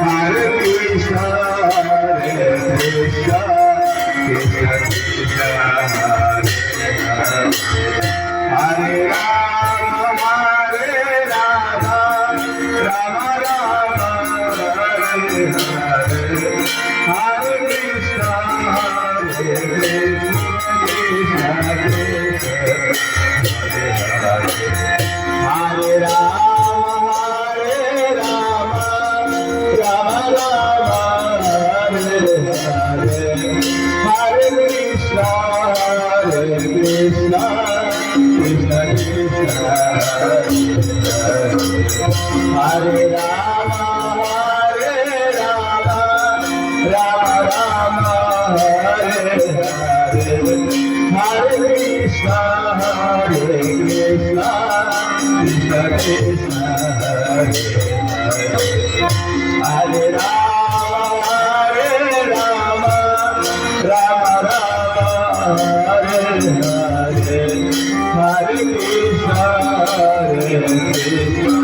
Hare Krishna, Hare Krishna, Krishna Krishna, Hare Rama, Hare Rama, Rama Rama, Hare Hare, Hare Krishna, Hare Krishna, Krishna Krishna, Hare Rama, Hare Rama, Rama Rama, Hare Hare, Hare Krishna, Hare Krishna, Krishna Krishna, Hare Rama, Hare Rama, Rama Rama, Hare Hare, Hare Krishna, Hare Krishna, Krishna Krishna, Hare Rama, Hare Rama, Rama Rama, Hare Hare, Hare Krishna, Hare Krishna,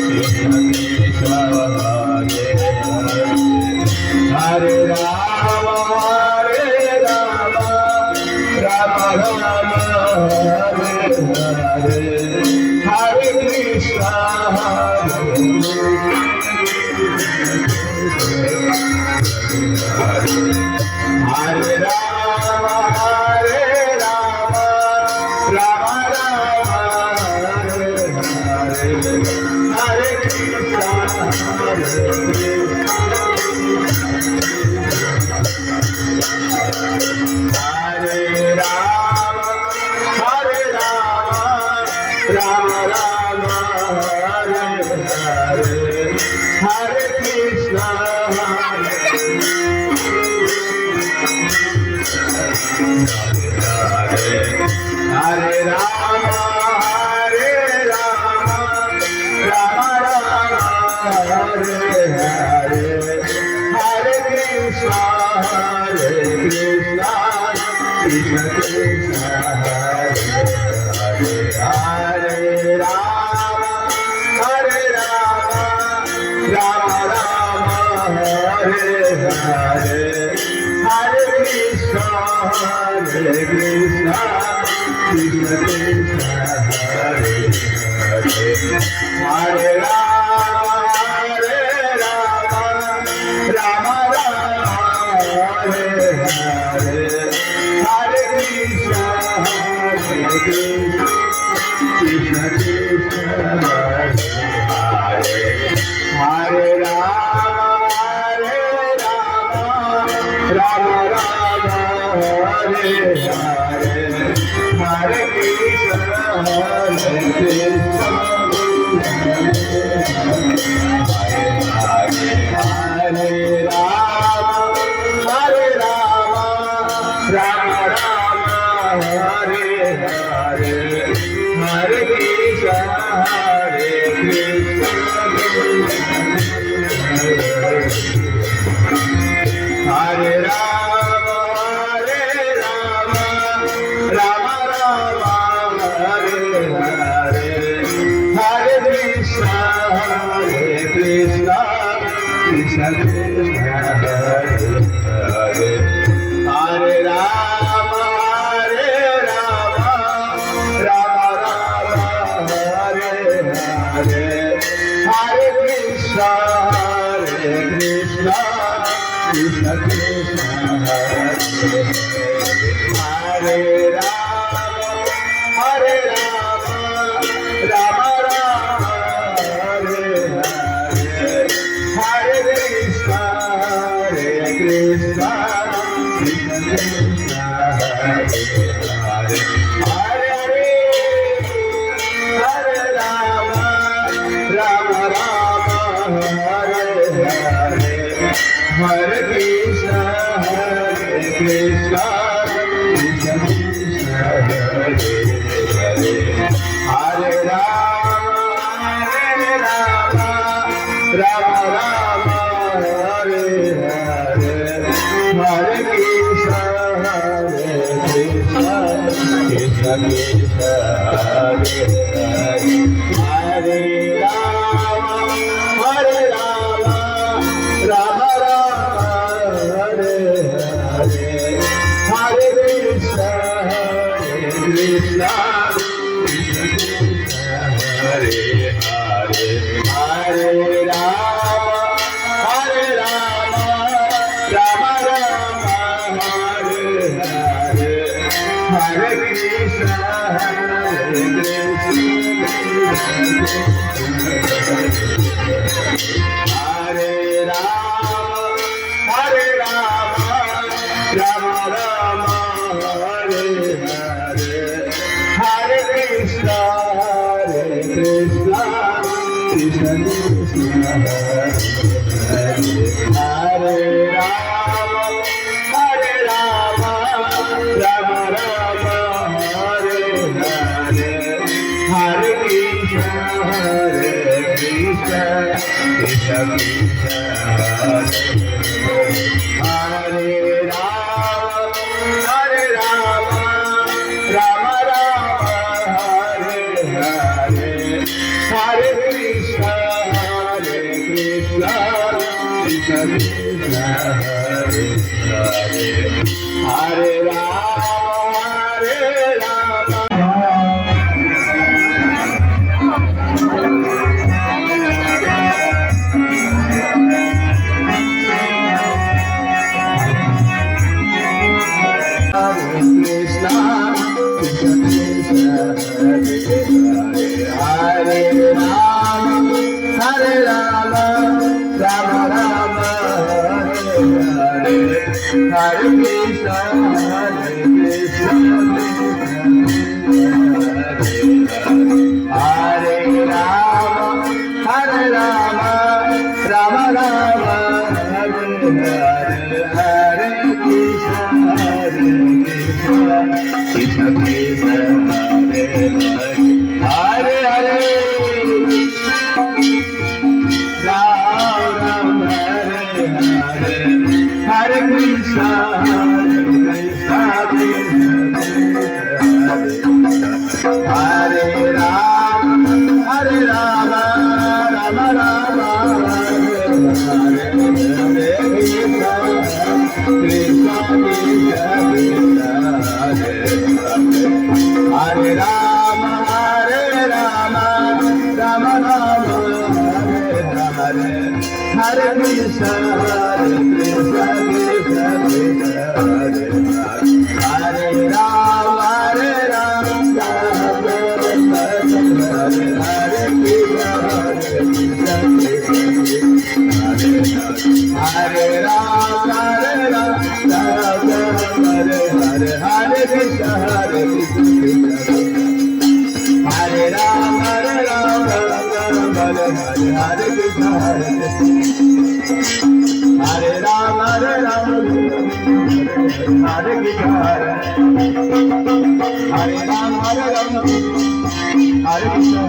Krishna Krishna, Hare Rama, Hare Rama, Rama Rama, Hare Hare, Hare Krishna, Hare Hare Rama, Hare Rama, Rama Rama, Hare Hare, Hare Krishna, Hare Krishna, Hare Rama, Hare Rama, Rama Rama, Hare Hare, Hare Krishna, Hare Rama, Hare Rama, Rama Rama, Hare Hare, Hare Krishna, Hare Krishna, Krishna Krishna, Hare Rama, Hare Rama, Rama Rama, Hare Hare, Hare Krishna, Hare Krishna, Krishna Krishna, Hare Rama, Hare Rama, Rama Rama, Hare Hare, Hare Krishna, Hare Krishna, Krishna Krishna, Hare Rama, Hare Rama, Rama Rama, Hare Hare, Hare Krishna, Hare Krishna, Hare Rama, Hare Rama, Rama Rama, Hare Hare, Hare Krishna, Hare Krishna, Hare Rama, Hare Rama, Rama Rama, Hare Hare, Hare Krishna, Hare Krishna, Krishna Krishna, Hare Hare, Hare Rama, Hare Rama, Rama Rama, Hare Hare, Hare Krishna, Hare Krishna, Krishna Krishna, Hare Rama, Hare Rama, Rama Rama, Hare Hare, Hare Krishna, Hare Krishna, Krishna Krishna, Hare Hare, Hare Hare, Hare Rama, Rama Rama, Hare Hare, Hare Krishna, Hare Krishna, Krishna Krishna, Hare Hare, Hare Rama, Hare Rama, Rama Rama, Hare Hare, Hare Krishna, Hare Krishna, Krishna Krishna, Hare Hare, Hare Rama, Hare Rama, Krishna Hare Hare Hare Rama Rama Rama Hare Hare Hare Krishna Hare Krishna Krishna Krishna Hare Rama Rama Rama Hare Hare Hare Krishna Krishna Krishna Hare Rama Rama Rama Hare Hare Hare Krishna Krishna Krishna Hare Hare Hare Rama Krishna Krishna Krishna Hare Hare Rama Rama Rama Hare Hare Hare Krishna Krishna Hare Rama Rama Rama Hare Hare Hare Krishna Krishna Krishna Hare Hare Hare Ram Hare Hare Hare Krishna Krishna Hare Ram Hare Rama Rama Rama Hare Hare Krishna Krishna Krishna Hare Rama Rama Rama Hare Hare Krishna Krishna Krishna Hare Hare Rama Hare Krishna Hare Ram Hare Ram Hare Krishna Hare Ram Hare Ram Hare Krishna Hare Ram Hare Ram Hare Krishna